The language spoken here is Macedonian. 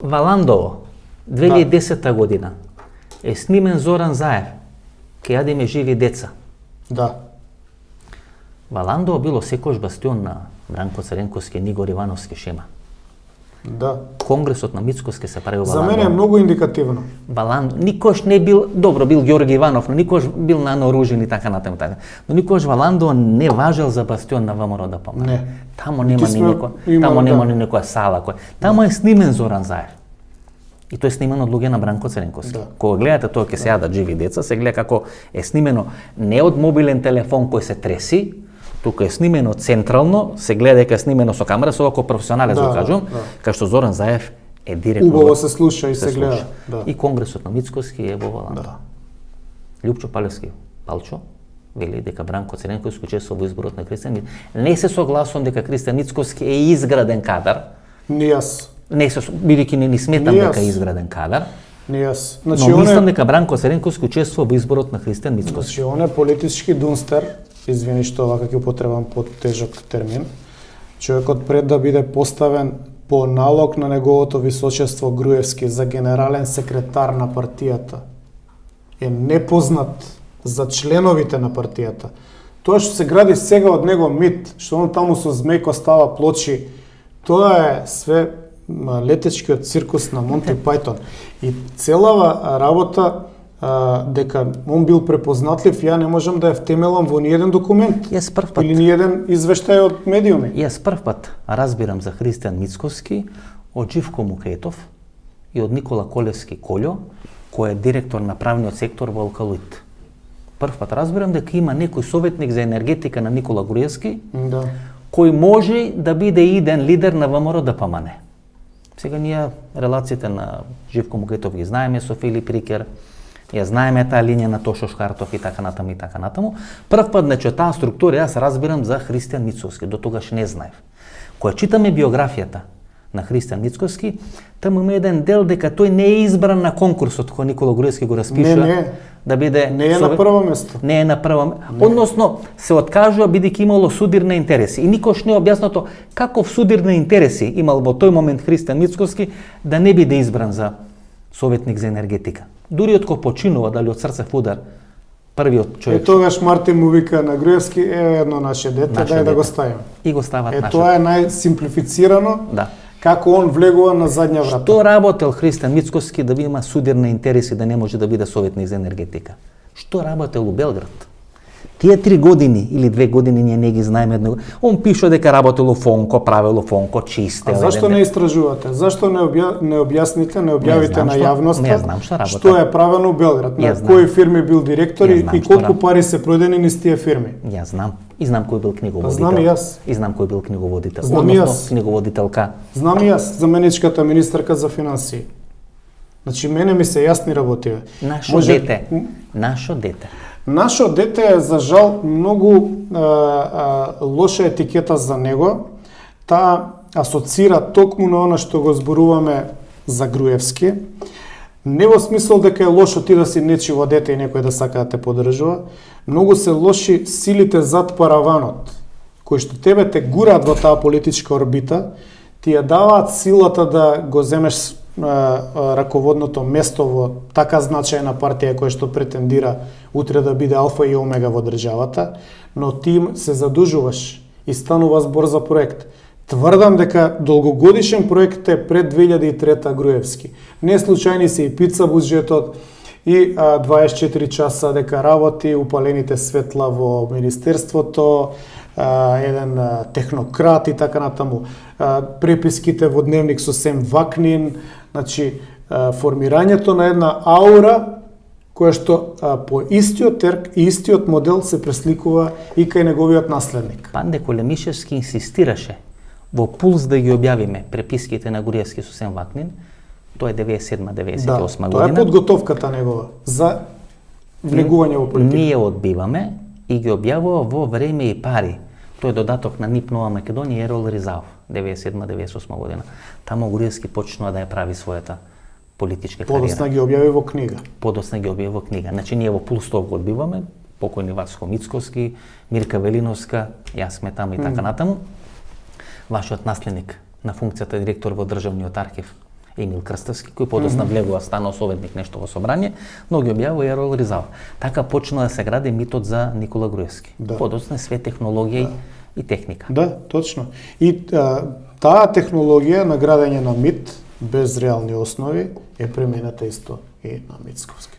Валандово, 2010 година, е снимен Зоран Заев, ке јадеме живи деца. Да. Валандово било секојаш бастион на Бранко Цренковски, Нигор Ивановски шема. Да. Конгресот на Мицкоски се прави во За Валандово. мене е многу индикативно. Никош не бил, добро бил Ѓорги Иванов, но никош бил на наоружен и така натаму така. Но никош Валандово не важел за бастион на ВМРО ДПМН. Не. Тамо нема ни некоја сала која. Тамо е снимен Зоран Заев. И тој е снимено од луѓе на Бранко Цренковски. Да. Кога гледате тоа ќе се јадат живи деца, се гледа како е снимено не од мобилен телефон кој се треси, тука е снимено централно, се гледа дека е снимено со камера, со око професионалец го кажувам, кај што Зоран Заев е директно. Убаво се слуша и се гледа. Да. И Конгресот на Мицкоски е во Валандово. Да. Лјупчо Палевски, Палчо, вели дека Бранко Цренковски учествува во изборот на Кристијан. Не се согласувам дека Кристијан Мицкоски е изграден кадар. Не јас. Не се, бидејќи не сметам дека е изграден кадар. Не јас. Но мислам дека Бранко Цренковски учествува во изборот на Кристијан Мицкоски. Значи, он е политички дунстер, извини што вака ќе употребам потежок термин. Човекот пред да биде поставен по налог на неговото височество Груевски за генерален секретар на партијата е непознат за членовите на партијата. Тоа што се гради сега од него мит, што он таму со змејко става плочи, тоа е све летечкиот циркус на Монти Пајтон. И целава работа дека он бил препознатлив, ја не можам да ја втемелам во ниеден документ Јас прв пат, или ниеден извештај од медиуми. Јас прв пат разбирам за Кристијан Мицкоски од Живко Мукетов и од Никола Колевски Колјо, кој е директор на правниот сектор во Алкалуит. Прв пат разбирам дека има некој советник за енергетика на Никола Груевски, Да. кој може да биде иден лидер на ВМРО ДПМН. Сега ние релациите на Живко Мукетов ги знаеме со Филип Рикер, ја знаеме таа линија на Тошо Шкартов и така натаму и така натаму. Прв пат значи таа структура јас разбирам за Кристијан Мицкоски, до тогаш не знаев. Кога читаме биографијата на Кристијан Мицкоски, таму има еден дел дека тој не е избран на конкурсот кој Никола Груевски го распишува. Не. Да биде Не е на прво место. Не е на прво. Односно се откажува бидејќи имало судир на интереси. И никош не е објаснато каков судир на интереси имал во тој момент Кристијан Мицкоски да не биде избран за советник за енергетика. Дури од кој починува, дали од срцев удар, првиот човек. Тогаш Мартин му вика на Груевски, едно наше дете, дај да го ставим. И го стават наше. Тоа е најсимплифицирано, Да. како он влегува на задња врата. Што работел Кристијан Мицкоски да има судир на интереси да не може да биде советник за енергетика? Што работел у Белград? Тие 3 години или 2 години ние не ги знаеме едно. Он пише дека работел у Фонко, правел у Фонко, чистел. А зашто не истражувате? Зашто не објасните, не објавите на јавноста што е правено у Белград? На кои фирми бил директор и колку пари се продени низ тие фирми? Јас знам. И знам кој бил книговодител. Знам и јас. И знам кој бил книговодител. Знам и јас. Книговодителка. Знам и јас, заменичката министерка за финансии. Значи, мене ми се јасни работиве. Нашо дете. Нашо дете. Нашо дете е, за жал, многу лоша етикета за него. Таа асоцира токму на она што го зборуваме за Груевски. Не во смисол дека е лошо ти да си нечиво дете и некој да сака да те поддржува. Многу се лоши силите зад параванот, кои што тебе те гураат во таа политичка орбита, ти ја даваат силата да го земеш раководното место во така значајна партија која што претендира утре да биде алфа и омега во државата, но ти се задужуваш и станува збор за проект. Тврдам дека долгогодишен проект е пред 2003 Груевски. Не случајни се и пица буџетот, и 24 часа дека работи, упалените светла во министерството, еден технократ и така натаму. Преписките во дневник со Сем Вакнин, значи формирањето на една аура која што по истиот терк и истиот модел се пресликува и кај неговиот наследник. Панде Колемишевски инсистираше во Пулс да ги објавиме преписките на Груевски со Сем Вакнин. Тоа е 97-98 година. Тоа е подготовката негова за влегување во политика. Ние одбиваме и ги објавува во Време и пари. Тој е додаток на НИП Нова Македонија и Ерол Ризалов, 97-98 година. Тамо Груевски почнува да ја прави својата политичка кариера. Подосна ги објави во книга. Подосна ги објави во книга. Значи ние во Пулс го одбиваме, покојни Васко Мицкоски, Мирка Велиновска, јас сме таму и така натаму. Вашиот наследник на функцијата директор во Државниот архив Емил Крстевски, кој подосна влегува, станал советник нешто во собрание, но ги објавува Ерол Ризал. Така почна да се гради митот за Никола Груевски. Да. Подосна све технологија и техника. Да, точно. И таа технологија на градење на мит без реални основи е примената исто и на Мицковски.